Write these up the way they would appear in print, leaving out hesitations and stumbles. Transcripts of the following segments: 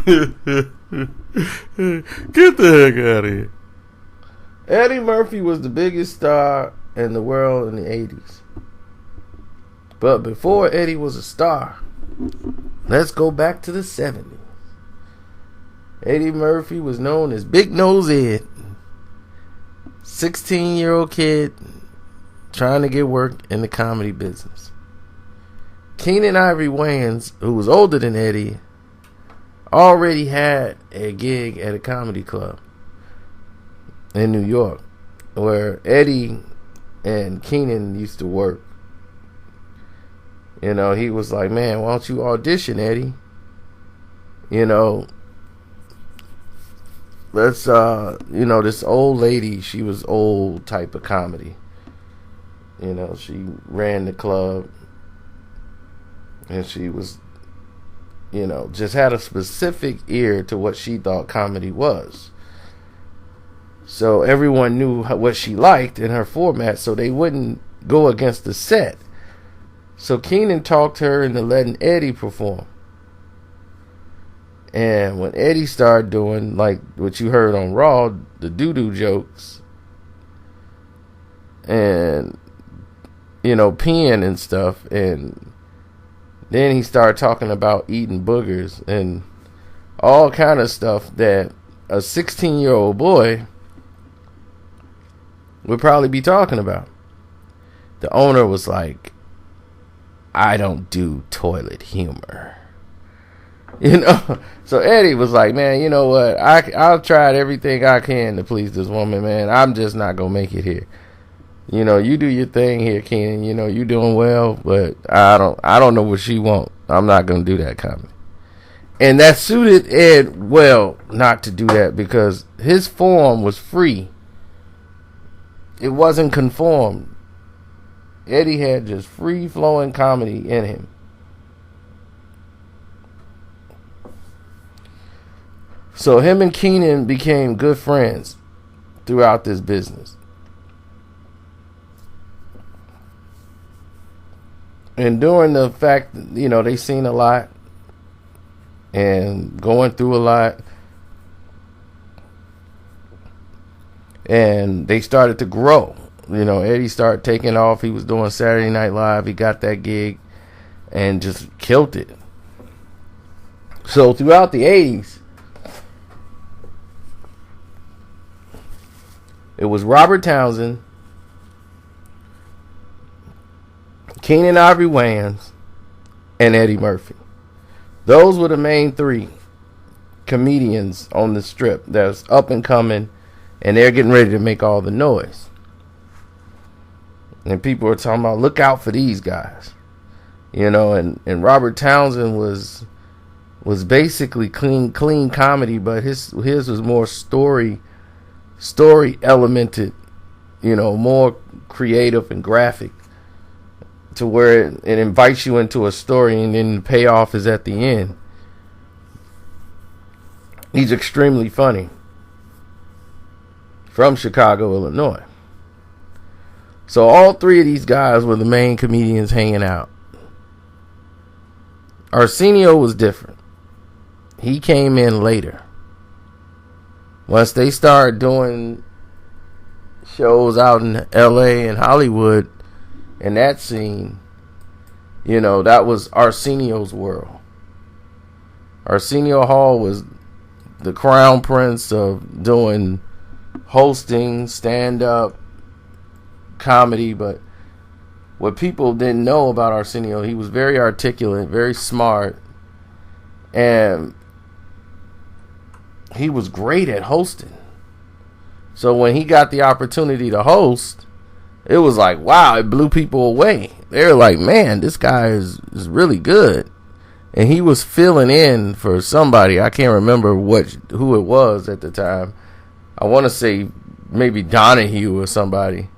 Get the heck out of here. Eddie Murphy was the biggest star in the world in the 80s. But before Eddie was a star, let's go back to the 70s. Eddie Murphy was known as Big Nose Ed. 16-year-old kid trying to get work in the comedy business. Keenen Ivory Wayans, who was older than Eddie, already had a gig at a comedy club in New York where Eddie and Keenen used to work. You know, he was like, man, why don't you audition, Eddie? You know, let's, this old lady, she was old type of comedy. You know, she ran the club. And she was, just had a specific ear to what she thought comedy was. So everyone knew what she liked in her format, so they wouldn't go against the set. So Keenen talked her into letting Eddie perform. And when Eddie started doing, like what you heard on Raw, the doo-doo jokes, and, peeing and stuff, and then he started talking about eating boogers and all kind of stuff that a 16-year-old boy would probably be talking about. The owner was like, I don't do toilet humor. So Eddie was like, man, you know what? I've tried everything I can to please this woman, man. I'm just not going to make it here. You do your thing here, Keenen. You doing well, but I don't know what she want. I'm not going to do that comedy. And that suited Ed well not to do that because his form was free. It wasn't conformed. Eddie had just free-flowing comedy in him. So him and Keenen became good friends throughout this business. And during the fact, they seen a lot and going through a lot. And they started to grow. Eddie started taking off. He was doing Saturday Night Live. He got that gig and just killed it. So throughout the 80s, it was Robert Townsend, Keenen Ivory Wayans, and Eddie Murphy. Those were the main three comedians on the strip that's up and coming, and they're getting ready to make all the noise. And people are talking about, look out for these guys. And Robert Townsend was basically clean comedy, but his was more story elemented, more creative and graphic, to where it invites you into a story and then the payoff is at the end. He's extremely funny. From Chicago, Illinois. So all three of these guys were the main comedians hanging out. Arsenio was different. He came in later. Once they started doing shows out in LA and Hollywood and that scene, that was Arsenio's world. Arsenio Hall was the crown prince of doing hosting, stand-up, comedy. But what people didn't know about Arsenio, he was very articulate, very smart, and he was great at hosting. So when he got the opportunity to host, it was like, wow, it blew people away. They were like, man, this guy is really good. And he was filling in for somebody. I can't remember who it was at the time. I want to say maybe Donahue or somebody.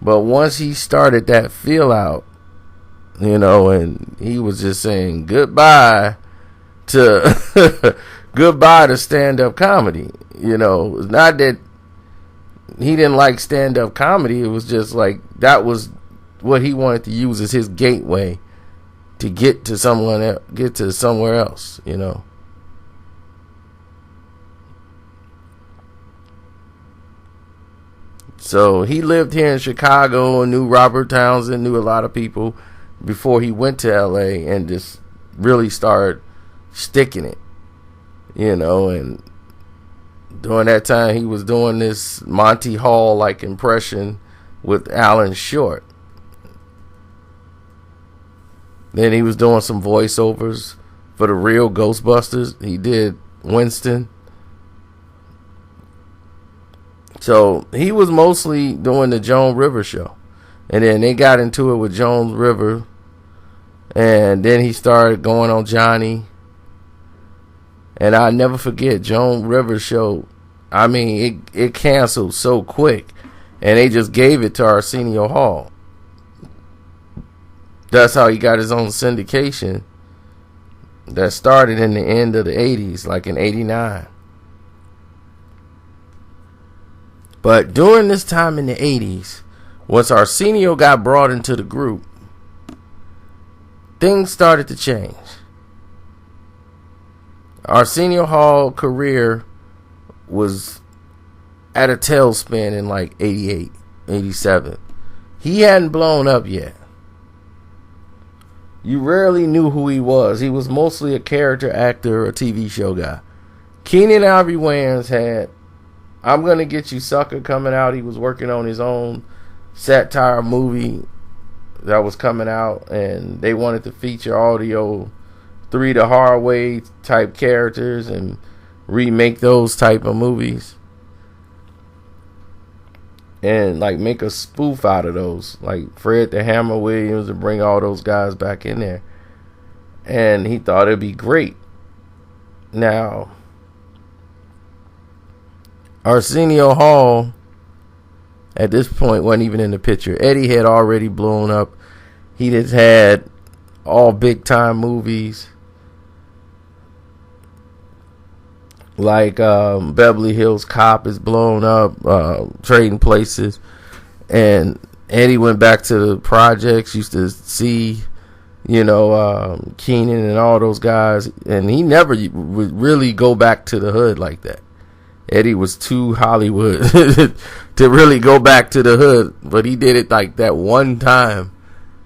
But once he started that fill out, and he was just saying goodbye to goodbye to stand-up comedy. It's not that he didn't like stand-up comedy. It was just like that was what he wanted to use as his gateway to get to somewhere else. So he lived here in Chicago and knew Robert Townsend, knew a lot of people before he went to LA and just really started sticking it, and during that time he was doing this Monty Hall like impression with Alan Short. Then he was doing some voiceovers for the real Ghostbusters. He did Winston. So he was mostly doing the Joan Rivers show. And then they got into it with Joan Rivers. And then he started going on Johnny. And I'll never forget Joan Rivers show. I mean, it canceled so quick. And they just gave it to Arsenio Hall. That's how he got his own syndication. That started in the end of the 80s, like in 89. But during this time in the 80s, once Arsenio got brought into the group, things started to change. Arsenio Hall's career was at a tailspin in like 88, 87. He hadn't blown up yet. You rarely knew who he was. He was mostly a character actor or a TV show guy. Keenen Ivory Wayans had I'm Gonna Get You Sucker coming out. He was working on his own satire movie that was coming out, and they wanted to feature all the old Three the Hard Way type characters and remake those type of movies and like make a spoof out of those, like Fred the Hammer Williams, and bring all those guys back in there. And he thought it'd be great. Now Arsenio Hall at this point wasn't even in the picture. Eddie had already blown up. He just had all big time movies like Beverly Hills Cop is blown up, Trading Places, and Eddie went back to the projects, used to see Keenen and all those guys, and he never would really go back to the hood like that. Eddie was too Hollywood to really go back to the hood, but he did it like that one time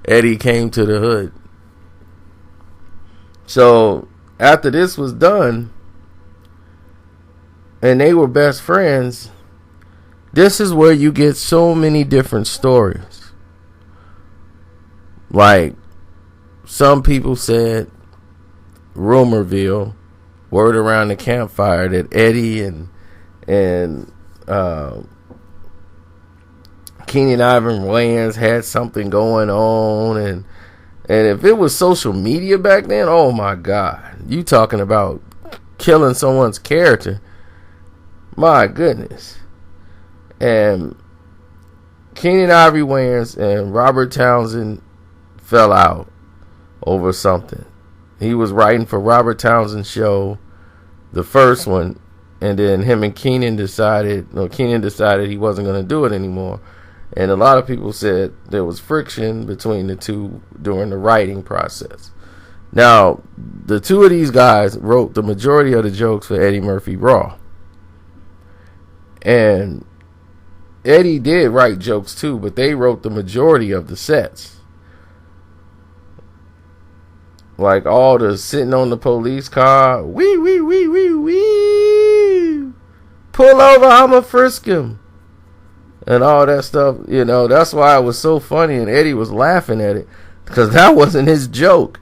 Eddie came to the hood. So after this was done and they were best friends, this is where you get so many different stories. Like some people said, rumorville, word around the campfire, that Eddie and Keenen Ivory Wayans had something going on, and if it was social media back then, oh my God, you talking about killing someone's character, my goodness. And Keenen Ivory Wayans and Robert Townsend fell out over something. He was writing for Robert Townsend's show, the first one, and then him and Keenen decided he wasn't going to do it anymore. And a lot of people said there was friction between the two during the writing process. Now, the two of these guys wrote the majority of the jokes for Eddie Murphy Raw. And Eddie did write jokes too, but they wrote the majority of the sets. Like all the sitting on the police car, wee, wee, wee, wee, wee, pull over, I'ma frisk him, and all that stuff. That's why it was so funny, and Eddie was laughing at it, because that wasn't his joke.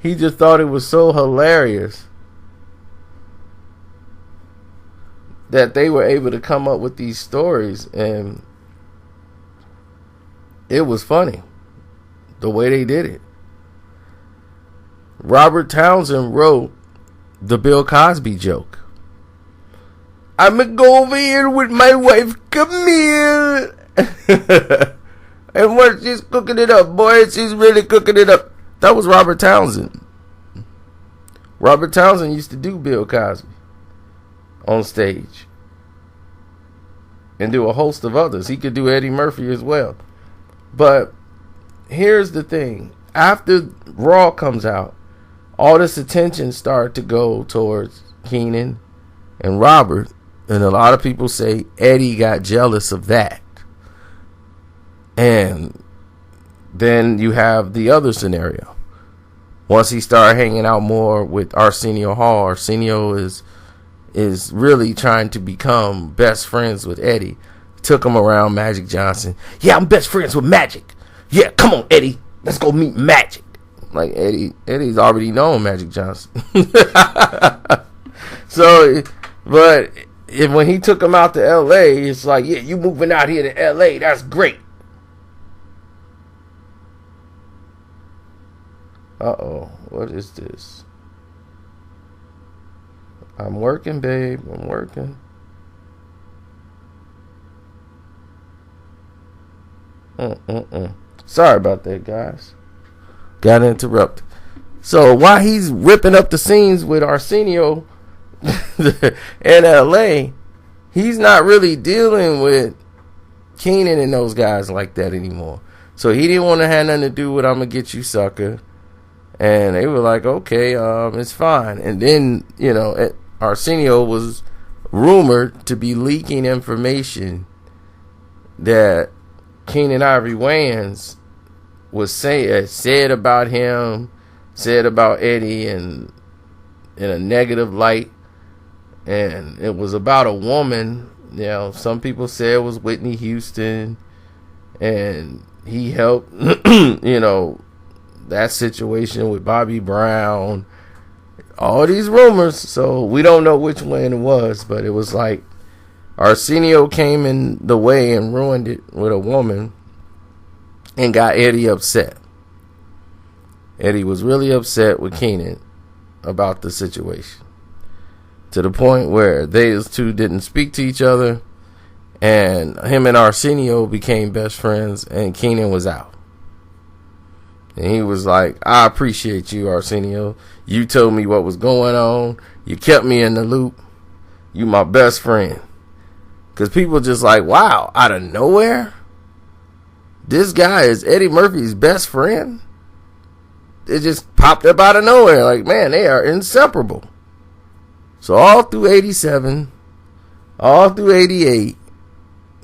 He just thought it was so hilarious that they were able to come up with these stories, and it was funny the way they did it. Robert Townsend wrote the Bill Cosby joke. I'ma go over here with my wife Camille, and what she's cooking it up, boy, she's really cooking it up. That was Robert Townsend. Robert Townsend used to do Bill Cosby on stage and do a host of others. He could do Eddie Murphy as well. But here's the thing. After Raw comes out, all this attention started to go towards Keenen and Robert. And a lot of people say Eddie got jealous of that. And then you have the other scenario. Once he started hanging out more with Arsenio Hall, Arsenio is really trying to become best friends with Eddie. Took him around Magic Johnson. Yeah, I'm best friends with Magic. Yeah, come on, Eddie. Let's go meet Magic. Like Eddie's already known Magic Johnson. So, but when he took him out to L.A., it's like, yeah, you moving out here to L.A., that's great. Uh-oh, what is this? I'm working, babe. I'm working. Sorry about that, guys. Got interrupted. So while he's ripping up the scenes with Arsenio in LA, he's not really dealing with Keenen and those guys like that anymore. So he didn't want to have nothing to do with "I'm gonna get you, sucker." And they were like, okay, it's fine. And then, Arsenio was rumored to be leaking information that Keenen Ivory wayans was said about him, said about Eddie, and in a negative light. And it was about a woman. Some people say it was Whitney Houston, and he helped, that situation with Bobby Brown, all these rumors. So we don't know which one it was, but it was like Arsenio came in the way and ruined it with a woman and got Eddie upset. Eddie was really upset with Keenen about the situation, to the point where those two didn't speak to each other, and him and Arsenio became best friends, and Keenen was out. And he was like, I appreciate you, Arsenio. You told me what was going on. You kept me in the loop. You my best friend. Because people just like, wow, out of nowhere? This guy is Eddie Murphy's best friend? It just popped up out of nowhere. Like, man, they are inseparable. So all through 87, all through 88,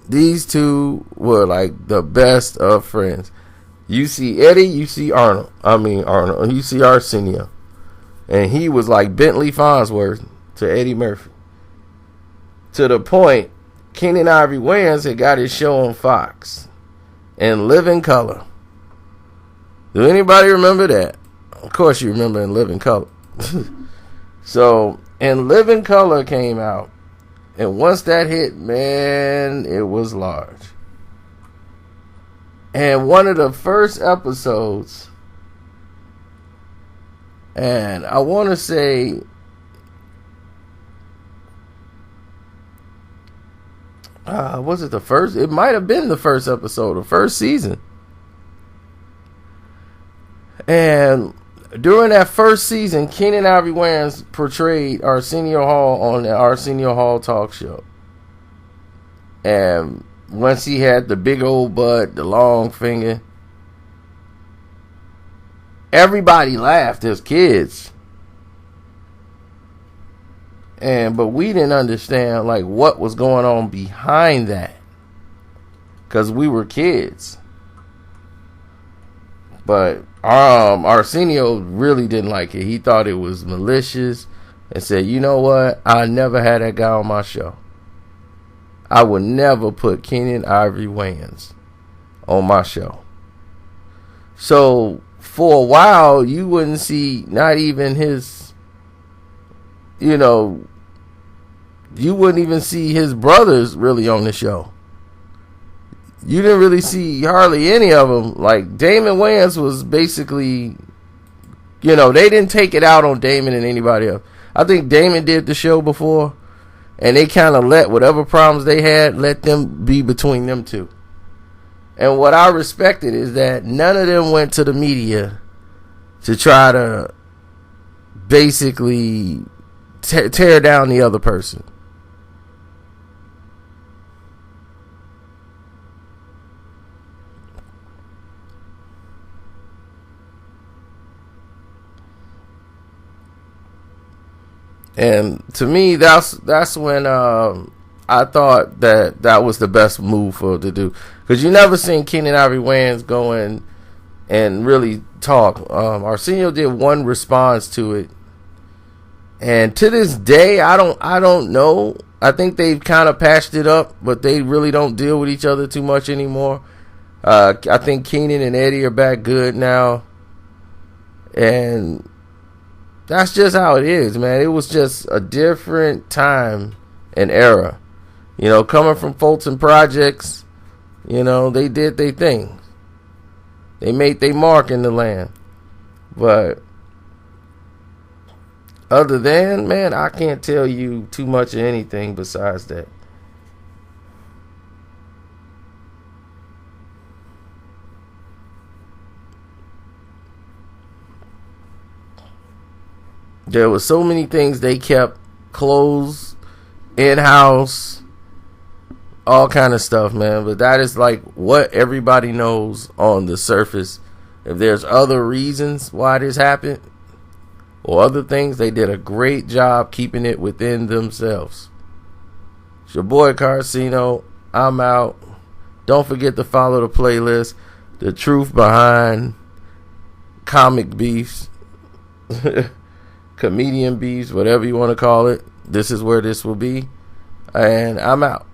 these two were like the best of friends. You see Eddie, you see Arnold. You see Arsenio. And he was like Bentley Farnsworth to Eddie Murphy. To the point, Keenen Ivory Wayans had got his show on Fox in Living Color. Do anybody remember that? Of course you remember In Living Color. So, In Living Color came out. And once that hit, man, it was large. And one of the first episodes, and I want to say, was it the first? It might have been the first episode, the first season. And during that first season, Keenen Ivory Wayans portrayed Arsenio Hall on the Arsenio Hall talk show. And once he had the big old butt, the long finger, everybody laughed as kids. But we didn't understand like what was going on behind that, because we were kids. But Arsenio really didn't like it. He thought it was malicious and said, you know what? I never had that guy on my show. I would never put Keenen Ivory Wayans on my show. So for a while, you wouldn't see not even his, you wouldn't even see his brothers really on the show. You didn't really see hardly any of them. Like Damon Wayans was basically, they didn't take it out on Damon and anybody else. I think Damon did the show before, and they kind of let whatever problems they had, let them be between them two. And what I respected is that none of them went to the media to try to basically tear down the other person. And to me, that's when I thought that was the best move for to do, because you never seen Keenen Ivory Wayans go in and really talk. Arsenio did one response to it, and to this day, I don't know. I think they've kind of patched it up, but they really don't deal with each other too much anymore. I think Keenen and Eddie are back good now, and that's just how it is, man. It was just a different time and era. You know, coming from Fulton Projects, you know, they did their thing. They made their mark in the land. But other than, man, I can't tell you too much of anything besides that. There were so many things they kept closed, in-house, all kind of stuff, man. But that is like what everybody knows on the surface. If there's other reasons why this happened or other things, they did a great job keeping it within themselves. It's your boy Arsenio. I'm out. Don't forget to follow the playlist. The truth behind comic beefs, comedian beefs, whatever you want to call it. This is where this will be. And I'm out.